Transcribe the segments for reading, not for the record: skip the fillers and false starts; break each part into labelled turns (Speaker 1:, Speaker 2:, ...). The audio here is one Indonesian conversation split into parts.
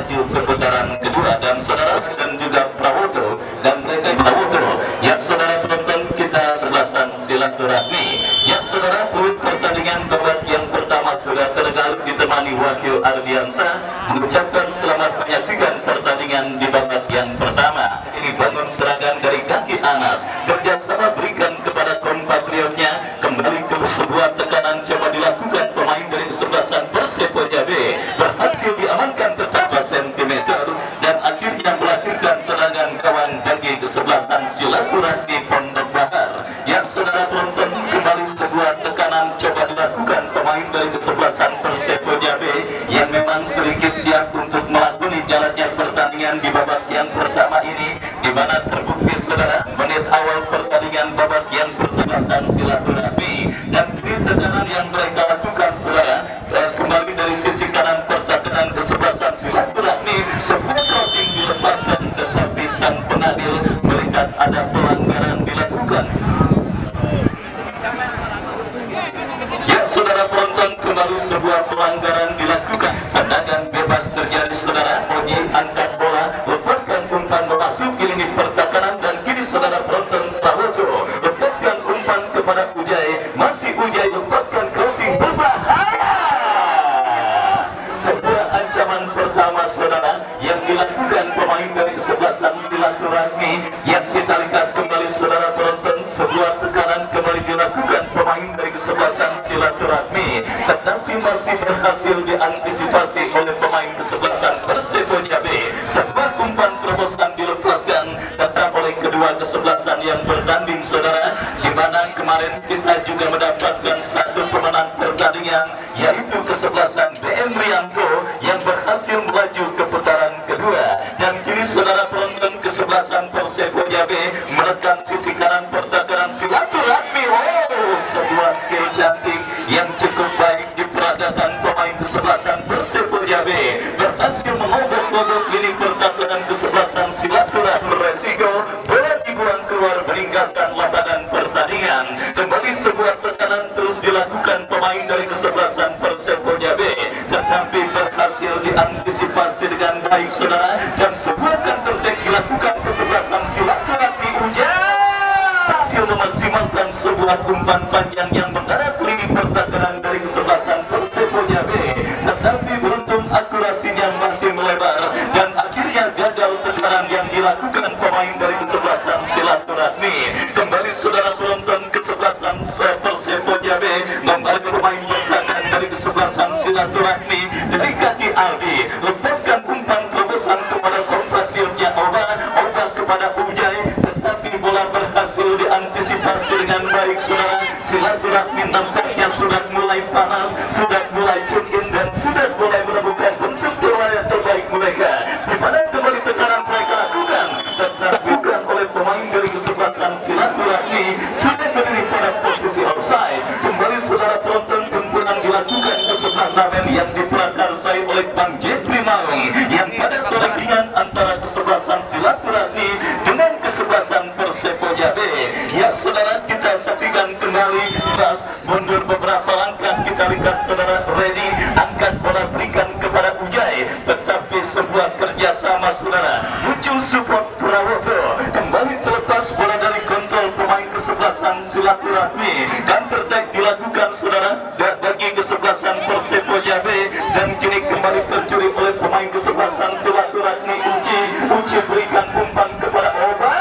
Speaker 1: melaju ke putaran kedua, dan saudara dan juga Prawoto dan mereka Prawoto yang saudara penonton kita sebelasan silaturahmi yang saudara perut pertandingan babak yang pertama sudah terlalu ditemani wakil Ardiansa mengucapkan selamat menyaksikan pertandingan di babak yang pertama. Ini bangun serangan dari kaki Anas, kerjasama berikan kepada kompatriotnya, kembali ke sebuah tekanan coba dilakukan pemain dari kesebelasan Persepo Jambi, berhasil diamankan beberapa sentimeter dan akhirnya melahirkan tendangan kawan bagi kesebelasan silaturahmi Pondok Bahar yang saudara penonton. Kembali sebuah tekanan coba dilakukan pemain dari kesebelasan Persepo Jambi yang memang sedikit siap untuk melakoni jalannya pertandingan di babak yang pertama ini, di mana terbukti saudara menit awal pertandingan babak yang kesebelasan silaturahmi dan kini tekanan yang mereka lakukan saudara kembali dari sisi kanan pertahanan kesebelasan silaturahmi, sebuah crossing dilepaskan tetapi sang pengadil melihat ada pelanggaran dilakukan. Ya saudara penonton, kembali sebuah pelanggaran dilakukan, tendangan bebas terjadi saudara. Oji angkat bola, lepaskan umpan memasuki lini pertahanan dan kini saudara penonton Prawoto lepaskan umpan kepada Ujai, masih Ujai lepaskan crossing berbahaya. Sebuah ancaman pertama saudara yang dilakukan pemain dari kesebelasan silaturahmi yang kita lihat kembali saudara penonton, sebuah tekanan kembali dilakukan pemain dari kesebelasan silaturahmi tetapi masih berhasil diantisipasi oleh pemain kesebelasan Persepo Jambi. Sebuah umpan terobosan dilepaskan tetap oleh kedua kesebelasan yang bertanding saudara, di mana kemarin kita juga mendapatkan satu pemenang pertandingan yaitu kesebelasan BM Rianto yang berhasil melaju ke putaran kedua, dan kini saudara penonton kesebelasan Persepo Jambi menekan sisi kanan pertahanan silaturahmi. Sebuah skill cantik yang cukup baik di peradaban pemain kesebelasan Persepo Jambi berhasil mengobok-obok lini pertahanan kesebelasan silaturahmi. Resiko bola dibuang keluar meninggalkan lapangan pertandingan. Kembali sebuah tekanan terus dilakukan pemain dari kesebelasan Persepo Jambi tetapi berhasil diantisipasi dengan baik saudara, dan sebuah counter attack dilakukan kesebelasan silaturahmi. Ujai berhasil memaksimalkan sebuah umpan panjang yang mengarah ke lini pertahanan dari kesebelasan Persepo Jambi tetapi beruntung akurasinya masih melebar dan akhirnya gagal tekanan yang dilakukan pemain dari kesebelasan silaturahmi. Kembali saudara penonton kesebelasan Persepo Jambi kembali bermain pertahanan dari kesebelasan silaturahmi dari kaki Aldi, lepaskan umpan terobosan kepada kompatriotnya Oba kepada Ujai tetapi bola berhasil diantisipasi dengan baik saudara. Silaturahmi nampaknya sudah mulai panas, sudah mulai tune in dan sudah mulai menemukan bentuk bola yang terbaik mereka, di mana kembali tekanan mereka lakukan tetapi bukan oleh pemain dari kesebelasan silaturahmi sudah berdiri pada posisi offside. Kembali saudara penonton, tempuran dilakukan kesebelasan yang diprakarsai oleh Bang Jepri Maung yang pada sore ringan antara kesebelasan silaturahmi dengan kesebelasan Persepo Jambi. Ya saudara, kita saksikan kembali pas mundur beberapa langkah, kita lihat saudara ready angkat bola berikan kepada Ujai tetapi sebuah kerjasama saudara muncul support Prawoto, kembali terlepas bola dari kontrol pemain kesebelasan silaturahmi dan tertek dilakukan saudara bagi kesebelasan Persepo Jambi dan kini kembali tercuri oleh pemain kesebelasan silaturahmi. Uji berikan umpan kepada Oba,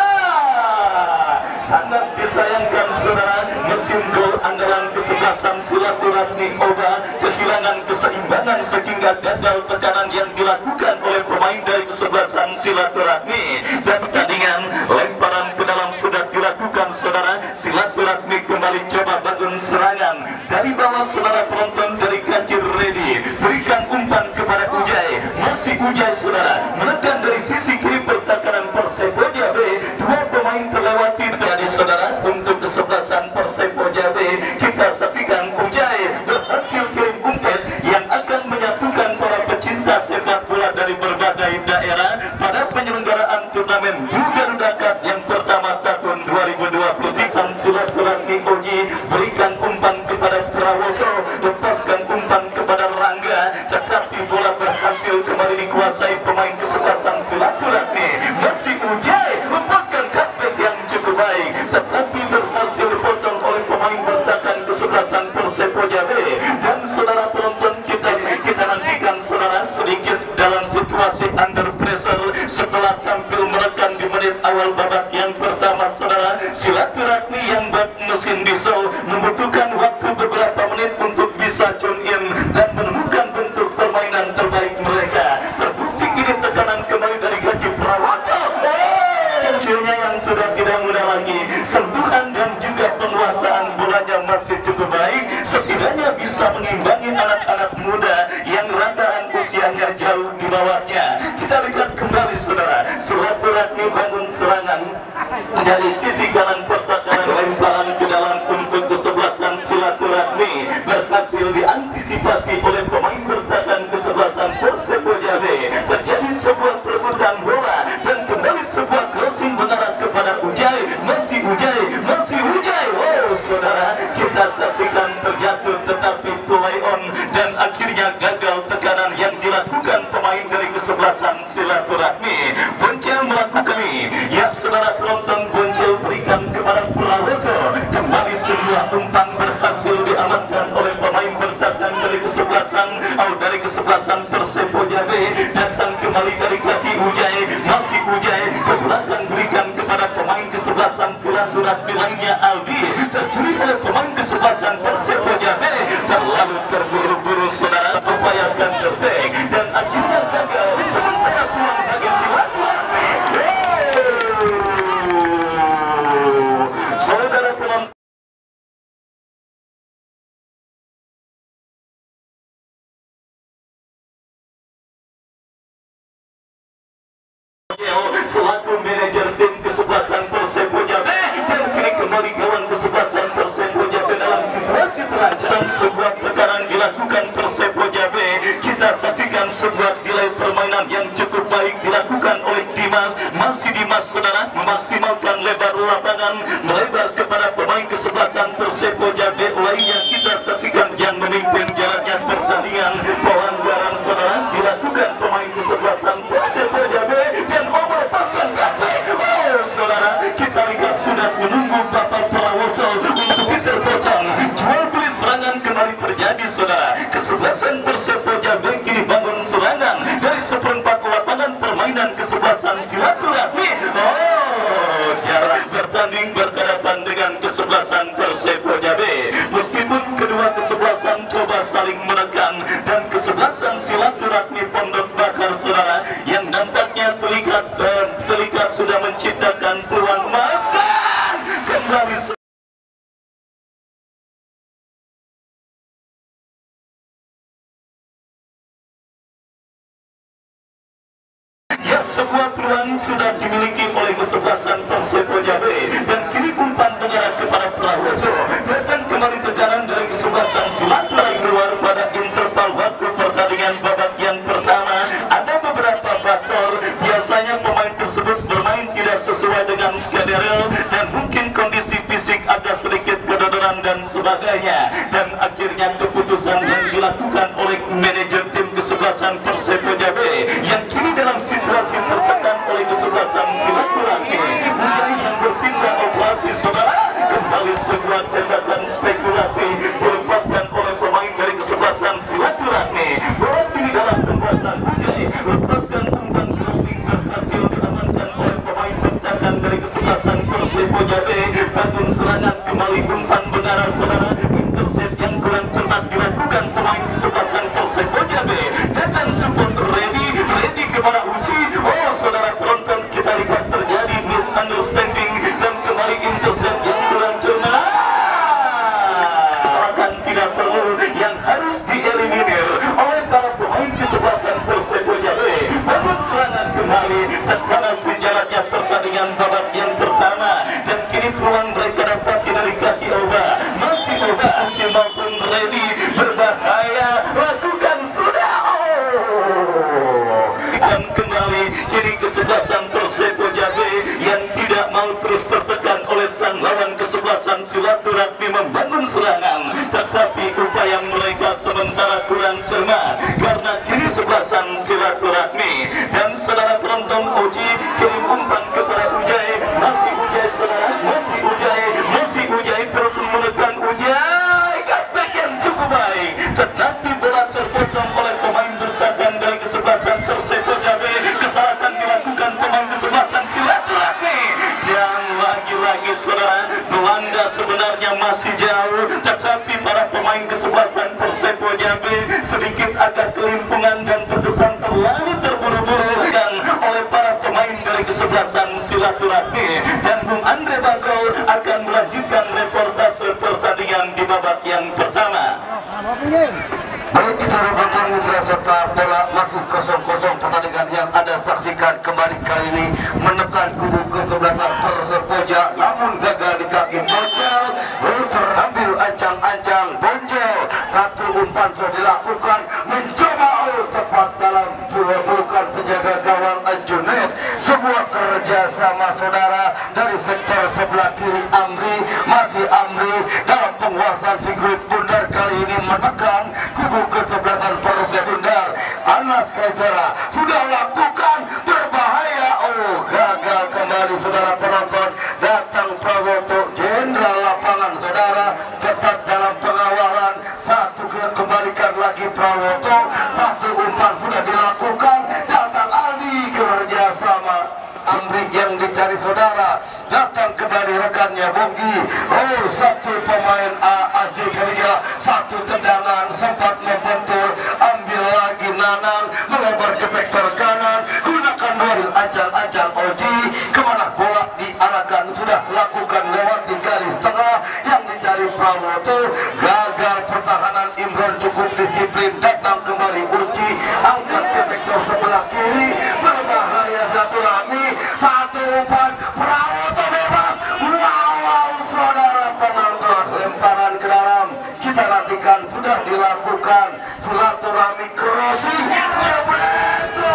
Speaker 1: sangat disayangkan saudara, mesin gol andalan kesebelasan silaturahmi Oba kehilangan keseimbangan sehingga gagal tekanan yang dilakukan oleh pemain dari kesebelasan silaturahmi dan pertandingan lemparan ke dalam sudah dilakukan saudara. Silaturahmi kembali coba bangun serangan dari bawah saudara penonton dari kaki ready, berikan umpan kepada Ujai, masih Ujai saudara menekan dari sisi kiri pertahanan Persepo Jambi. Dua pemain terlewati dari saudara untuk kesebelasan Persepo Jambi. Kita saksikan Ujai berhasil kirim umpan yang akan menyatukan para pecinta sepak bola dari berbagai daerah pada penyelenggaraan turnamen Garuda Cup yang pertama tahun 2020. Sang silaturahmi Oji berikan umpan kepada Prawoto, lepaskan umpan kepada Rangga tetapi bola berhasil kembali kembali dikuasai pemain kesebelasan silaturahmi. Masih Ujai lepaskan cutback yang cukup baik, tetapi berhasil dipotong oleh pemain bertahan kesebelasan Persepo Jabe. Dan saudara penonton, kita nantikan saudara sedikit dalam situasi under pressure setelah tampil menekan di menit awal babak yang pertama saudara. Silaturahmi yang bak mesin diesel membutuhkan waktu beberapa menit untuk bisa tune in dan menemukan bentuk permainan terbaik mereka. Terbukti ini tekanan kembali dari Gaji Prawata. Hasilnya yang sudah tidak mudah lagi, sentuhan dan juga penguasaan bolanya masih cukup baik, setidaknya bisa mengimbangi anak-anak muda yang rataan usianya jauh di bawahnya. Kita lihat kembali saudara, silaturahmi bangun serangan dari sisi kanan pertahanan, lemparan ke dalam untuk kesebelasan silaturahmi berhasil diantisipasi oleh pemain bertahan kesebelasan Persepo Jabe. Terjadi sebuah perebutan bola dan kembali sebuah crossing mengarah kepada Ujai. Masih Ujai, masih Ujai. Oh saudara, kita saksikan terjatuh tetapi play on dan akhirnya gagal tekanan yang dilakukan pemain dari kesebelasan silaturahmi. Boncel melakukan ini, ya saudara penonton, Boncel berikan kepada Prawoto. Kembali sebuah umpan berhasil diamankan oleh pemain bertahan dari kesebelasan Persepo Jabe. Datang kembali dari kaki Ujai, masih Ujai ke belakang berikan kepada pemain kesebelasan silaturahmi lainnya Aldi. Tercuri oleh pemain kesebelasan Persepo Jabe, terlalu terburu-buru saudara, upayakan terbaik dan akhirnya gagal. Sementara peluang bagi silaturahmi. Saudara penonton, selaku manajer tim kesebelasan Persepo Jabe, dan kini kembali kawan kesebelasan Persepo Jabe dalam situasi terancam. Sebuah tekanan dilakukan Persepo Jabe. Kita saksikan sebuah delay permainan yang cukup baik dilakukan oleh Dimas. Masih Dimas saudara memaksimalkan lebar lapangan melebar kepada pemain kesebelasan Persepo Jabe lainnya. Kita saksikan yang memimpin jalannya pertandingan pelanggaran saudara dilakukan pemain kesebelasan Persepo Jabe dan saudara, kita lihat sudah menunggu Bapak Prawoto untuk diterpotong. Jual beli serangan kembali terjadi saudara. Kesebelasan Persepo Jabe kini bangun serangan dari seperempat lapangan permainan kesebelasan silaturahmi. Oh, jarak bertanding berhadapan dengan kesebelasan Persepo Jabe. Meskipun kedua kesebelasan coba saling menekan dan kesebelasan silaturahmi Pondok Bakar saudara yang nampaknya terlihat sudah menciptakan peluang emas dan kembali ya, sebuah peluang sudah dimiliki oleh kesebelasan Persepo Jabe dan kini umpan mengarah kepada Prawoto. Datang kembali tekanan dari kesebelasan silaturahmi keluar pada interval waktu pertandingan babak yang pertama. Ada beberapa faktor, biasanya pemain tersebut bermain tidak sesuai dengan skenario dan mungkin kondisi fisik agak sedikit kedodoran dan sebagainya, dan akhirnya keputusan yang dilakukan oleh manajer tim kesebelasan Persepo Jabe yang kini dalam situasi tertekan oleh kesebelasan silaturahmi. Ujai yang berpindah operasi saudara, kembali sebuah tembakan spekulasi dilepaskan oleh pemain dari kesebelasan silaturahmi. Bola kini dalam penguasaan Ujai, lepaskan umpan crossing berhasil diamankan oleh pemain bertahan dari kesebelasan Persepo Jabe. Bangun serangan kembali umpan mengarah saudara, intercept yang kurang cermat dilakukan pemain kesebelasan Persepo Jabe. Datang support ready kepada Uji. Oh saudara penonton, kita lihat terjadi misunderstanding dan kembali intercept yang kurang cermat. Akan tidak perlu yang harus dieliminir oleh para pemain kesebelasan Persepo Jabe. Bangun serangan kembali tatkala sejarahnya pertandingan babak yang pertama dan kini peluang mereka dapat dari kaki Oba. Masih Oba, Uji maupun ready berbahaya, lakukan sudah. Dan kembali kini kesebelasan Persepo Jabe yang tidak mau terus tertekan oleh sang lawan kesebelasan silaturahmi membangun serangan, tetapi upaya mereka sementara kurang cermat karena kini kesebelasan silaturahmi PB sedikit agak kelimpungan dan terkesan terlalu terburu-buru oleh para pemain dari kesebelasan silaturahmi, dan Bung Andre Bagol akan melanjutkan reportase pertandingan di babak yang pertama.
Speaker 2: Baik, saudara penonton mitra serta bola masih 0-0 pertandingan yang Anda saksikan kembali kali ini menekan kubu kesebelasan Persepoja, namun gagal di kaki Bonjel. Terambil ancang-ancang Bonjel, satu umpan sudah dilakukan, mencoba tepat dalam pelukan penjaga gawang Junaid. Sebuah kerjasama saudara dari sektor sebelah kiri Amri, masih Amri dalam penguasaan sirkuit bundar kali ini menekan kubu kesebelasan Persebundar. Anas Kaijara sudah lakukan berbahaya, gagal kembali saudara penonton. Datang Prawoto, jenderal lapangan saudara, ketat dalam pengawalan. Satu kembalikan lagi Prawoto, satu umpan sudah dilakukan. Datang Aldi, kerjasama Amri yang dicari saudara. Datang kembali rekannya Bogi. Satu pemain AAJ Kaligila, satu tendangan sempat membentur. Ambil lagi Nanang, melebar ke sektor kanan, gunakan duel ancang-ancang Oji. Kemana bola diarahkan, sudah lakukan lewati garis tengah yang dicari Prawoto. Gagal pertahanan Imran, cukup disiplin. Datang kembali Uji, angkat ke sektor sebelah kiri, berbahaya silaturahmi. Satu umpan Prawoto bebas. Wow, saudara penonton, lemparan ke dalam. Kita nantikan sudah dilakukan silaturahmi crossing, jebreto.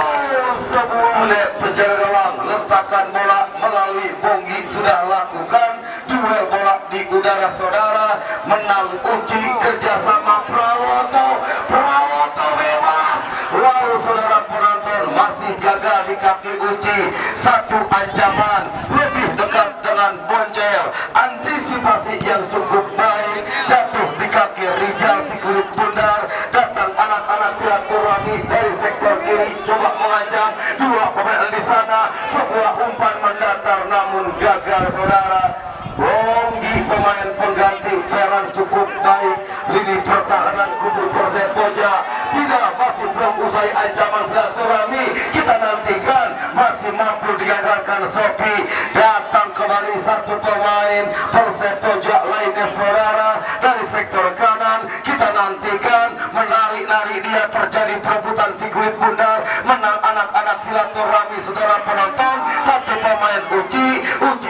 Speaker 2: Sebuah penjaga gawang letakkan bola melalui Bonggi, sudah lakukan duel bola di udara saudara. Menang Uji, kerjasama Prawoto. Prawoto bebas. Wow, saudara penonton, masih gagal di kaki Uji. Satu ancaman lebih dekat dengan Bonjel, antisipasi yang cukup baik, jatuh di kaki Rijal si kulit bundar. Datang anak-anak silaturahmi dari sektor kiri, coba mengancam dua pemain di sana. Sebuah umpan mendatar namun gagal saudara. Bonggi pemain pengganti Ferran cukup baik. Lini pertahanan kubu Persepoja tidak, masih belum usai ancaman silaturahmi. Kita nantikan masih mampu digagalkan Sopi. Datang kembali satu pemain Persepoja lainnya saudara dari sektor kanan. Kita nantikan menari-nari dia, terjadi perebutan si kulit bundar. Menang anak-anak silaturahmi saudara penonton. Satu pemain Uji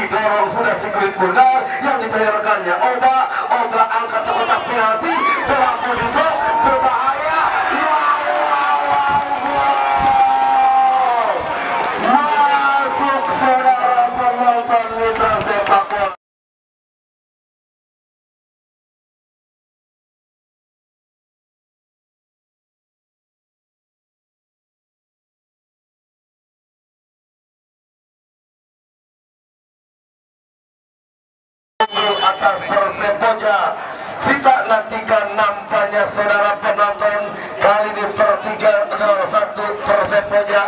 Speaker 2: dorong sudah si kulit bundar yang dicari rekannya Oba angkat ke kotak penalti, pelaku di blok, berbahaya. Masuk saudara penonton mitra sepak bola. Atas Persepoja, kita nantikan nampaknya saudara penonton. Kali ini per 3-1 Persepoja.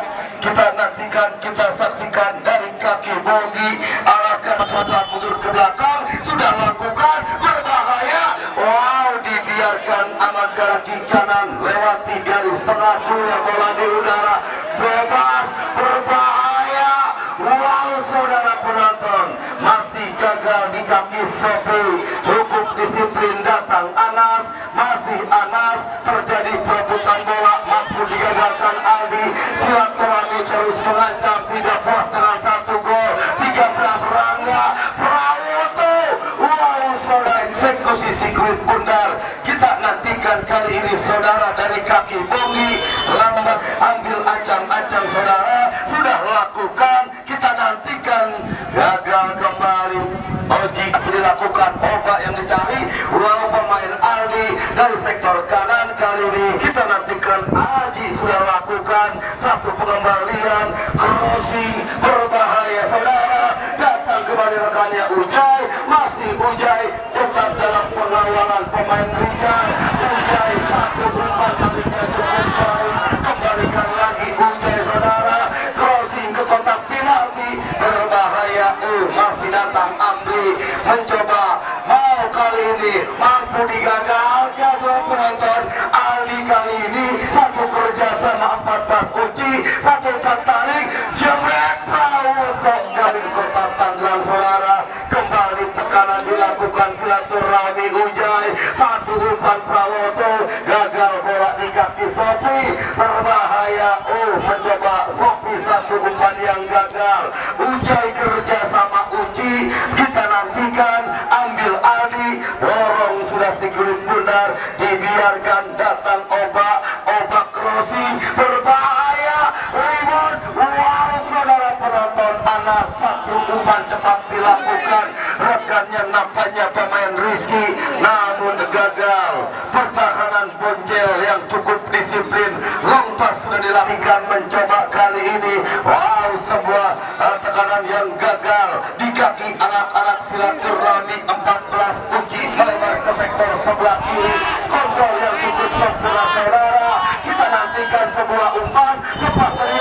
Speaker 2: Kita nantikan, kita saksikan dari kaki Bogi, arahkan saudara mundur ke belakang, sudah lakukan berbahaya. Wow, dibiarkan aman ke kaki kanan, lewati garis tengah, dua bola di udara, bebas, berbahaya. Wow, saudara penonton, masih gagal di kaki Sopi, cukup disiplin. Datang Anas, masih Anas, terjadi perebutan bola, mampu digagalkan Aldi. Silaturahmi terus mengancam, tidak puas dengan satu gol. 13 Rangga Prawoto. Wow, saudara, eksekusi si kulit bundar. Kita nantikan kali ini saudara dari kaki Bonggi, lambat ambil ancang-ancang saudara, sudah lakukan. Kita nantikan, gagal kembali. Oji dilakukan, obat yang dicari. Wow, pemain Aldi dari sektor kanan. Kali ini kita nantikan Aji sudah lakukan satu pengembalian, crossing, berbahaya saudara. Datang kembali rekannya Ujai, masih Ujai tetap dalam pengawalan pemain Rijal. Ujai satu umpan tariknya cukup baik, kembalikan lagi Ujai saudara, crossing ke kotak penalti, berbahaya. Masih datang Amri, mencoba, mau kali ini mampu digagalkan penonton. Ali kali ini satu kerjasama 14 uji, satu tarik jebret Prawoto Garin Kota Tangerang saudara. Kembali tekanan dilakukan silaturahmi Ujai, satu umpan Prawoto gagal bola di kaki Sopi, berbahaya. Mencoba Sopi satu umpan yang gagal. Ujai kerjasama uji, kita nantikan ambil Aldi, dorong sudah si kulit bundar, dibiarkan datang Oba crossing, berbahaya, rebound. Wow saudara penonton, Anas satu umpan cepat dilakukan, rekannya nampaknya pemain Rizky namun gagal. Pertahanan Boncel yang cukup disiplin, long pass sudah dilakukan, mencoba kali ini. Wow, sebuah tekanan yang gagal di kaki anak-anak silaturahmi 14 uji, melebar ke sektor sebelah kiri, kontrol yang cukup sempurna saudara. Kita nantikan sebuah umpan lepas dari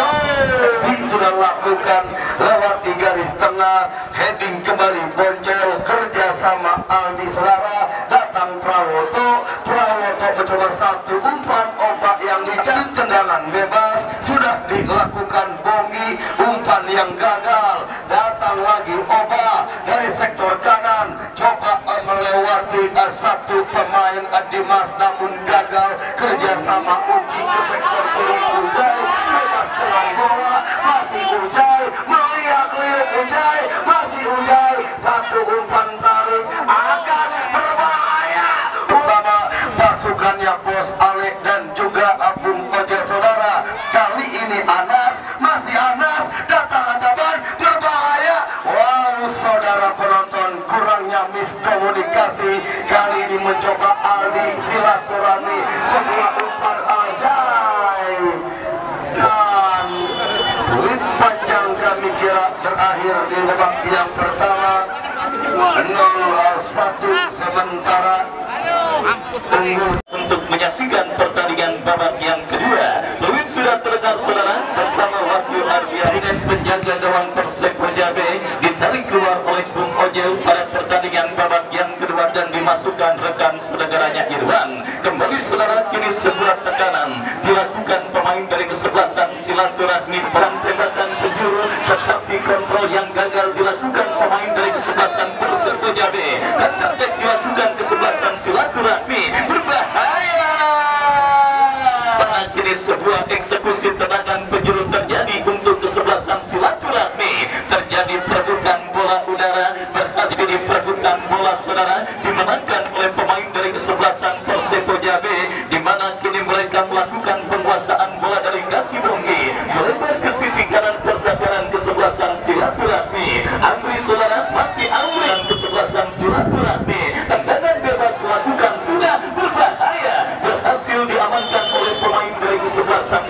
Speaker 2: sudah lakukan lewat di garis tengah, heading kembali Boncel kerjasama Aldi saudara. Datang Prawoto mencoba satu umpan ombak yang dicari, tendangan bebas sudah dilakukan Bongi, umpan yang gagal. Datang lagi Oba dari sektor kanan, coba melewati satu pemain Dimas namun gagal. Kerjasama uji ke sektor kiri, Ujai bebas dengan bola, masih Ujai melihat Ujai, masih Ujai, satu umpan tarik akan berbahaya. Utama pasukannya Bos Alek dan juga Abung Ojek saudara. Kali ini Anas, masih Anas, datang ancaman berbahaya. Wow saudara penonton, kurangnya miskomunikasi. Kali ini mencoba Aldi silaturahmi, sebuah umpan ajaib, dan duit panjang kami kira berakhir di babak yang pertama 0-1 sementara.
Speaker 1: Untuk menyaksikan pertandingan babak yang kedua, peluit sudah terdengar saudara bersama Wahyu Ardian dengan penjaga gawang Persebo Jabe, ditarik keluar oleh Bung Ojel pada pertandingan babak yang kedua dan dimasukkan rekan saudaranya Irwan. Kembali saudara, kini sebuah tekanan dilakukan pemain dari kesebelasan silaturahmi, tembakan penjuru tetapi kontrol yang gagal dilakukan pemain dari kesebelasan Persebo Jabe, dan target dilakukan kesebelasan silaturahmi, berbahaya. Kini sebuah eksekusi tendangan penjuru terjadi untuk kesebelasan silaturahmi. Terjadi perebutan bola udara, berhasil diperebutkan bola saudara, dimenangkan oleh pemain dari kesebelasan Persebo Jabe, di mana kini mereka melakukan penguasaan bola dari kaki Bongi, melebar ke sisi kanan pertahanan kesebelasan silaturahmi. Amri saudara, masih Amri kesebelasan silaturahmi, tendangan bebas lakukan sudah berbahaya, berhasil diamankan oleh pemain dari kesebelasan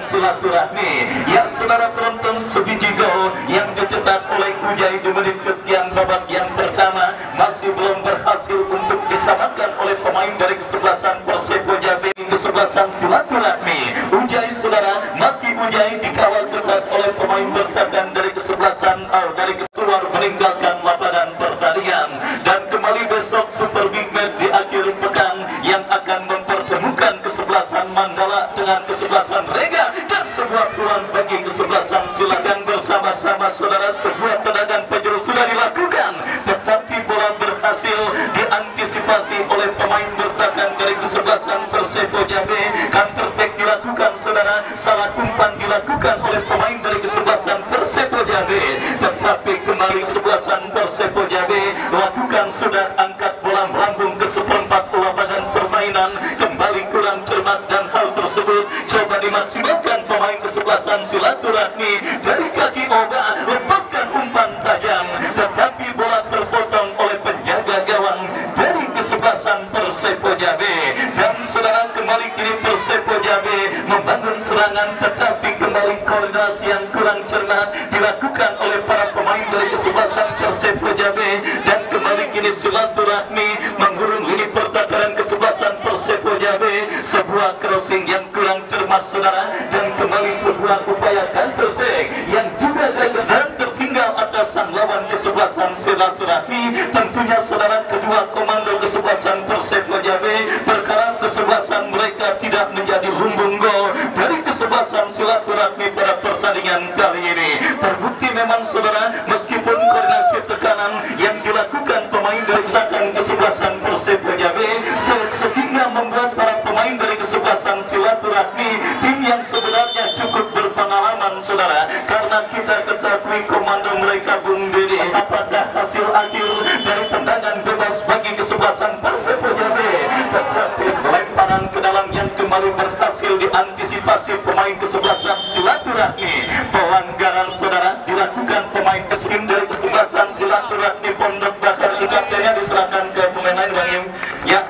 Speaker 1: silaturahmi. Ya saudara penonton, sebiji gol yang dicetak oleh Ujai di menit kesekian babak yang pertama masih belum berhasil untuk disamakan oleh pemain dari kesebelasan Persebo Jabe. Kesebelasan silaturahmi Ujai saudara, masih Ujai dikawal ketat oleh pemain bertahan dari kesebelasan dari keluar meninggalkan lapangan pertandingan. Dan kembali besok Super Big Match di akhir pekan yang akan mempertemukan kesebelasan Mandala dengan kesebelasan Rega, dan sebuah peluang bagi kesebelasan silakan bersama-sama saudara. Sebuah tendangan penjuru sudah dilakukan, tetapi bola berhasil diantisipasi oleh pemain bertahan dari kesebelasan Persebo Jabe. Counter attack dilakukan saudara, salah umpan dilakukan oleh pemain dari kesebelasan Persebo Jabe, tetapi kembali kesebelasan Persebo Jabe lakukan sudah angkat bola melambung ke seperempat lapangan permainan, kembali kurang cermat, dan hal tersebut coba dimaksimalkan pemain kesebelasan silaturahmi dari kaki Oba, lepaskan umpan tajam, tetapi bola terpotong oleh penjaga gawang dari kesebelasan Persebo Jabe. Dan saudara, kembali kini Persebo Jabe membangun serangan, tetapi kembali koordinasi yang kurang cermat dilakukan oleh para pemain dari kesebelasan Persebo Jabe, dan kembali kini silaturahmi mengurung lini pertahanan kesebelasan Persebo Jabe. Sebuah crossing yang kurang cermat saudara, dan kembali sebuah upaya counter attack yang juga gagal dan tertinggal atas sang lawan kesebelasan silaturahmi. Tentunya saudara, kedua komando kesebelasan Persebo Jabe berharap kesebelasan tidak menjadi lumbung gol dari kesebelasan silaturahmi pada pertandingan kali ini. Terbukti memang saudara, meskipun koordinasi tekanan yang dilakukan pemain dari belakang kesebelasan Persebo Jambi sehingga membuat para pemain dari kesebelasan silaturahmi tim yang sebenarnya cukup berpengalaman saudara, karena kita ketahui komando mereka Bung Dede. Apakah hasil akhir dari tendangan bebas bagi kesebelasan Persebo Jambi? Tetapi selemparan ke dalam yang kembali berhasil diantisipasi pemain kesebelasan silaturahmi. Pelanggaran saudara dilakukan pemain kesim dari kesebelasan silaturahmi Pondok Bakar. Ikatnya diserahkan ke pemain lain Bang Im. Ya,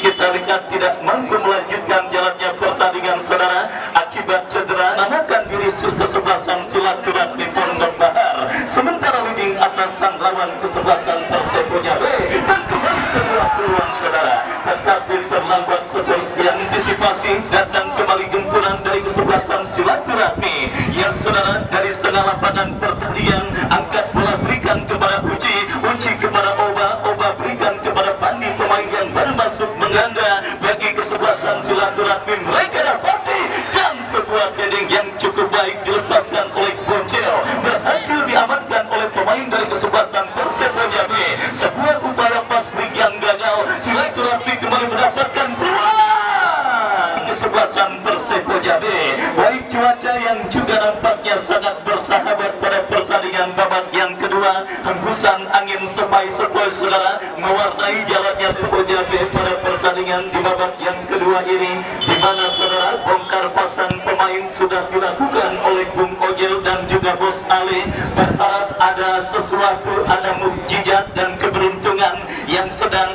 Speaker 1: kita lihat tidak mampu melanjutkan jalannya pertandingan saudara akibat cedera namakan diri kesebelasan silaturahmi Pondok Bahar. Sementara leading atas sang lawan kesebelasan Persebo Jambi dan kembali sebuah peluang saudara, tetapi terlambat seperti antisipasi. Datang kembali gempuran dari kesebelasan silaturahmi yang saudara dari tengah lapangan pertandingan angkat bola berikan kepada Uci kepada Oba berikan kepada Pandi, pemain yang baru masuk mengganda bagi kesebelasan silaturahmi. Mereka dapati dan sebuah heading yang cukup baik dilepaskan oleh Boncel, berhasil diamankan oleh pemain dari kesebelasan Persebo Jambi. Sebuah upaya pas break yang gagal, silaturahmi kembali mendapatkan peluang kesebelasan Persebo Jambi. Baik cuaca yang juga nampaknya sangat bersahabat pada pertandingan babak yang kedua, hembusan angin sepoi-sepoi saudara mewarnai jalannya Persebo Jambi pada pertandingan di babak yang kedua ini, di mana saudara bongkar pasang pemain sudah dilakukan oleh Bung Ojel dan juga Bos Ali. Berharap ada sesuatu, ada mukjizat dan keberuntungan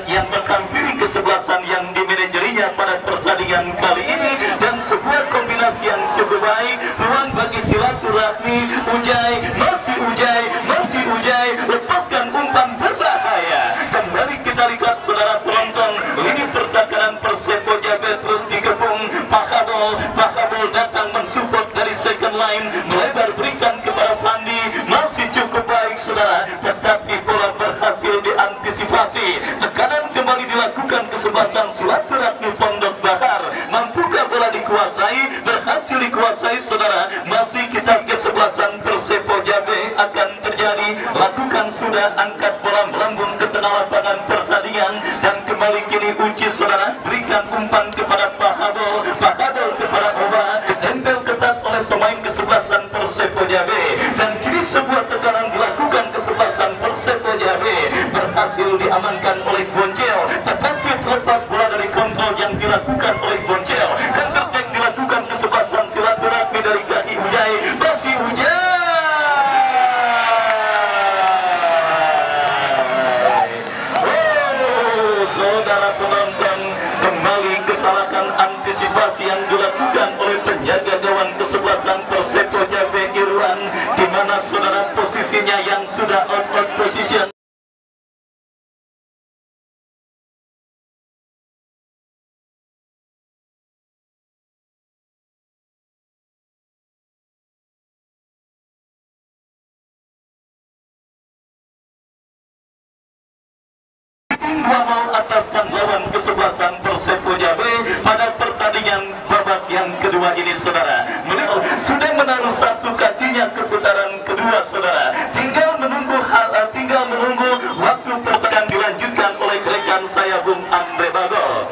Speaker 1: yang menghampiri kesebelasan yang dimanajerinya pada pertandingan kali ini, dan sebuah kombinasi yang cukup baik. Peluang bagi silaturahmi. Masih Ujai lepaskan umpan berbahaya. Kembali kita lihat saudara penonton, lini pertahanan Persebo Jambi terus dikepung. Pahabol datang mensupport dari second line, melebar berikan kepada Pandi, masih cukup baik saudara, tetapi bola berhasil diantisipasi. Tekanan kembali dilakukan kesebelasan silaturahmi Pondok Bahar. Mampukah bola dikuasai? Berhasil dikuasai saudara. Masih kita kesebelasan Persebo Jambi akan terjadi. Lakukan sudah, angkat bola melambung ke tengah lapangan pertandingan dan kembali kini Uci saudara, berikan umpan kepada Pahabol kepada Oba, ditempel ketat oleh pemain kesebelasan Persebo Jambi dan kini sebuah tekanan dilakukan kesebelasan Persebo Jambi, berhasil diamankan oleh Boncel, tetapi terlepas bola dari kontrol yang dilakukan oleh Boncel. Counter attack dilakukan kesebelasan silaturahmi dari kaki Ujai, masih Ujai. Saudara penonton, kembali kesalahan antisipasi yang dilakukan oleh penjaga gawang kesebelasan Persebo Jambi Irwan, di mana saudara posisinya yang sudah out position. Dua atas sang lawan kesebelasan Persebo Jambi pada pertandingan babak yang kedua ini saudara. Sudah menaruh satu kakinya ke putaran kedua saudara. Tinggal menunggu waktu pertandingan dilanjutkan oleh rekan saya Bung Andre Bagol.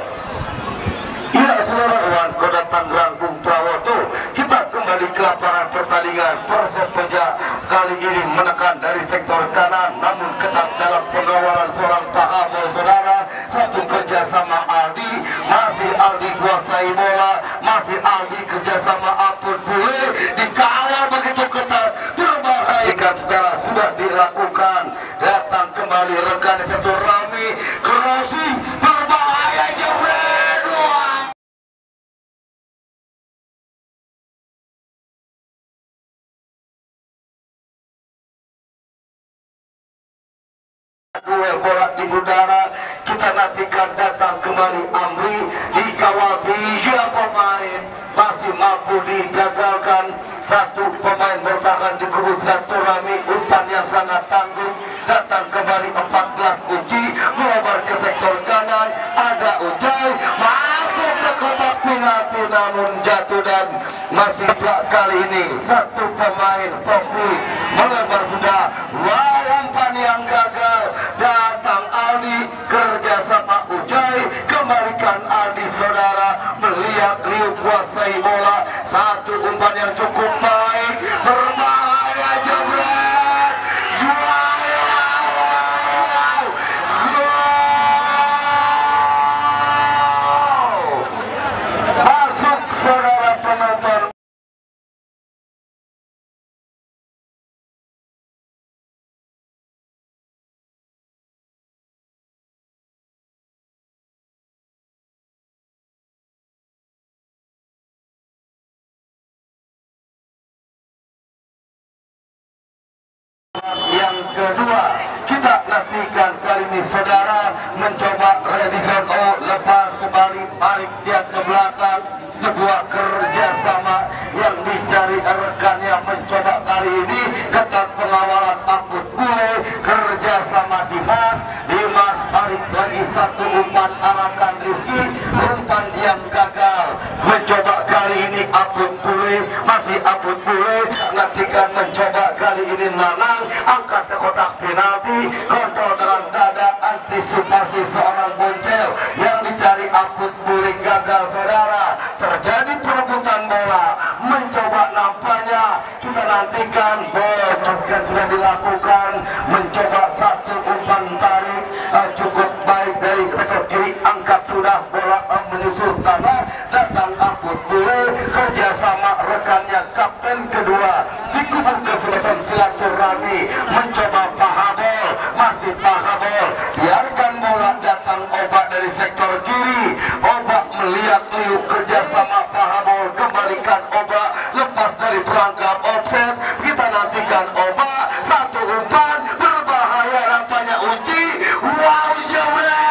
Speaker 2: Ya saudara kawan, Kota Tangerang Bung Prawoto, kita kembali ke lapangan pertandingan. Persebo kali ini menekan dari sektor kanan, namun ketat dalam pengawalan seorang Pahabol saudara. Satu kerjasama Aldi, masih Aldi kuasai bola, masih Aldi kerjasama Apun Bule, dikawal begitu ketat, berbahaya. Setelah sudah dilakukan, datang kembali rekan satu Rami, crossing, berbahaya jauh. Duel bola di udara, kita nantikan datang kembali Amri, dikawal 3 pemain, masih mampu digagalkan. Satu pemain bertahan di kubu satu Rami, umpan yang sangat tangguh. Datang kembali 14 Uci, melebar ke sektor kanan, ada Ujai, masuk ke kotak penalti namun jatuh dan masih kali ini satu pemain Sofi melebar sudah. Umpan yang gagal, datang Aldi kerjasama Ujai, kembalikan Aldi saudara, melihat Liu kuasai bola, satu umpan yang cukup baik, berbahaya jebret, masuk saudara penonton. Yang kedua kita nantikan kali ini saudara, mencoba Redison O, lepas kembali tarik dia ke belakang, sebuah kerjasama yang dicari rekannya, mencoba kali ini ketat pengawalan Aput Bule, kerjasama Dimas tarik lagi satu umpan arahkan Rizky, umpan yang gagal, mencoba kali ini Aput Bule, masih Aput Bule, nantikan mencoba kali ini Nanang, angkat ke kotak penalti, kontrol dengan dada, antisipasi seorang Boncel yang dicari Aput Bule, gagal saudara, terjadi perebutan bola, mencoba nampaknya, kita nantikan bola maskan sudah dilakukan, mencoba satu umpan tarik cukup baik dari sektor kiri, angkat sudah bola menyusur tanah, datang Aput Bule, kerjasama rekannya kapten kedua di kubu keselatan silaturahmi, mencoba Pahabol, masih Pahabol, biarkan bola datang Oba dari sektor kiri, Oba melihat Liu, kerjasama Pahabol, kembalikan Oba, lepas dari perangkap offset, kita nantikan Oba, satu umpan berbahaya nampaknya Uci, wow jebret,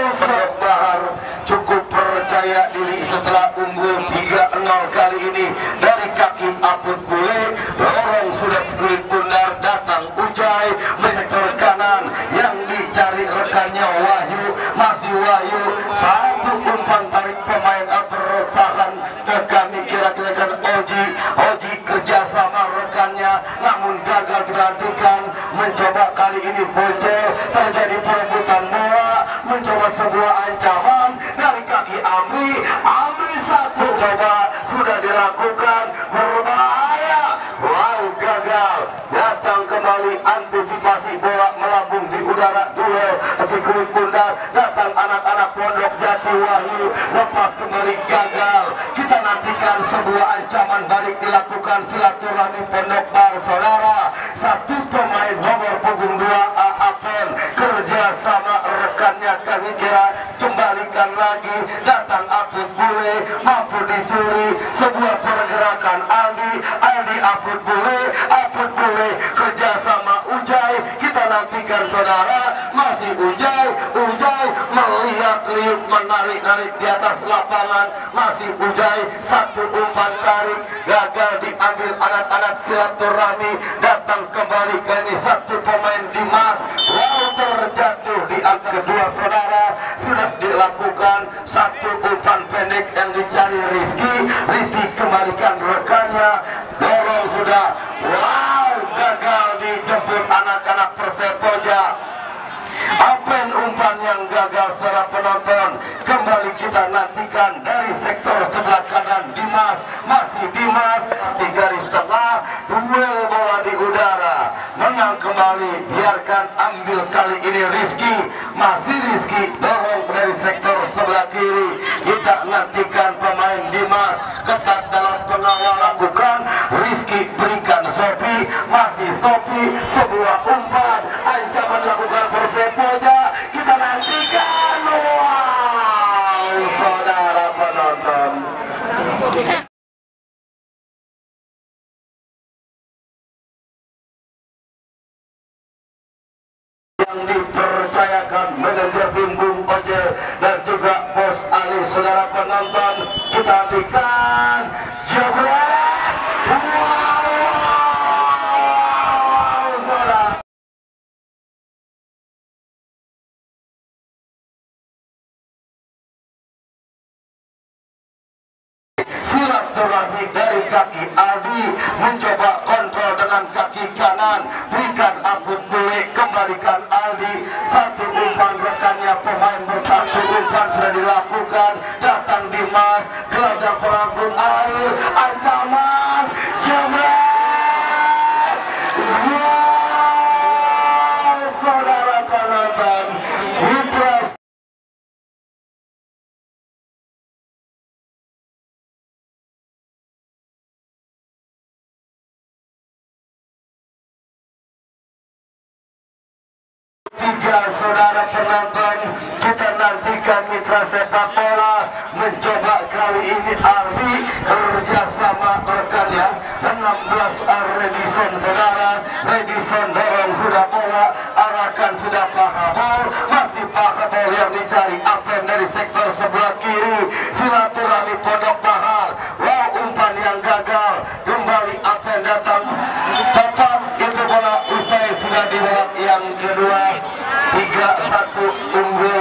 Speaker 2: Sebahar cukup percaya diri setelah unggul 3-0 kali ini dari kaki Aput Bule, dorong sudah sekulit bundar, datang Ujai menyetor kanan yang dicari rekannya Wahyu, masih Wahyu, satu umpan tarik pemain bertahan ke kami, kira-kira kan Oji kerjasama rekannya namun gagal dilantikan, mencoba kali ini Boncel, terjadi perebutan bola, mencoba sebuah ancaman dari kaki Amri satu coba sudah dilakukan, berbahaya, wow gagal, datang kembali, antisipasi bola melambung di udara, duel si kulit bundar, datang anak-anak Pondok Jati, Wahyu lepas kembali, gagal, kita nantikan sebuah ancaman balik dilakukan silaturahmi Pondok Bar saudara, satu pemain nomor punggung 2 Aapen, kerjasama rekannya kami kira, kembalikan lagi, datang Aput Bule, mampu dicuri, sebuah pergerakan Aldi Aput Bule, kerjasama Ujai, kita nantikan saudara, masih Ujai melihat Liu, menarik di atas lapangan, masih Ujai, satu umpan tarik gagal diambil anak-anak silaturahmi, datang kembali ke ini satu pemain Dimas, wow terjatuh di angka kedua saudara, sudah dilakukan satu umpan pendek yang dicari Rizky kembalikan rekannya, dorong sudah, wow gagal dijemput anak-anak Persepoja. Apen umpan yang gagal secara penonton, kembali kita nantikan dari sektor sebelah kanan masih Dimas di garis tengah, duel bola di udara, menang kembali, biarkan ambil kali ini masih Rizky dorong dari sektor sebelah kiri, kita nantikan pemain Dimas ketat dalam pengawal, lakukan Rizky berikan Sopi, masih Sopi, sebuah umpan ancaman lakukan Persepoja, kita nantikan, wow saudara penonton. Yang dipercayakan manajer tim Bung Oce dan juga Bos Ali, saudara penonton, kita nantikan jebret, wow. silaturahmi dari kaki Aldi, mencoba kontrol dengan kaki kanan, berikan ampun boleh, kembalikan Aldi, satu umpan rekannya pemain bersatu umpan sudah dilakukan, datang Dimas, gelandang perangkut air, ancaman, jebret, wow, saudara penonton, Mitra tiga, saudara penonton, kita nantikan mitra sepak bola mencoba kali ini Aldi kerjasama rekannya 16 Redison, saudara Redison dorong sudah bola, arahkan sudah Pahabol, masih Pahabol yang dicari Apen dari sektor sebelah kiri, silaturahmi Pondok Bahar, wow, umpan yang gagal, kembali Apen datang tepat, itu bola usai sudah di babak yang kedua, 3-1 unggul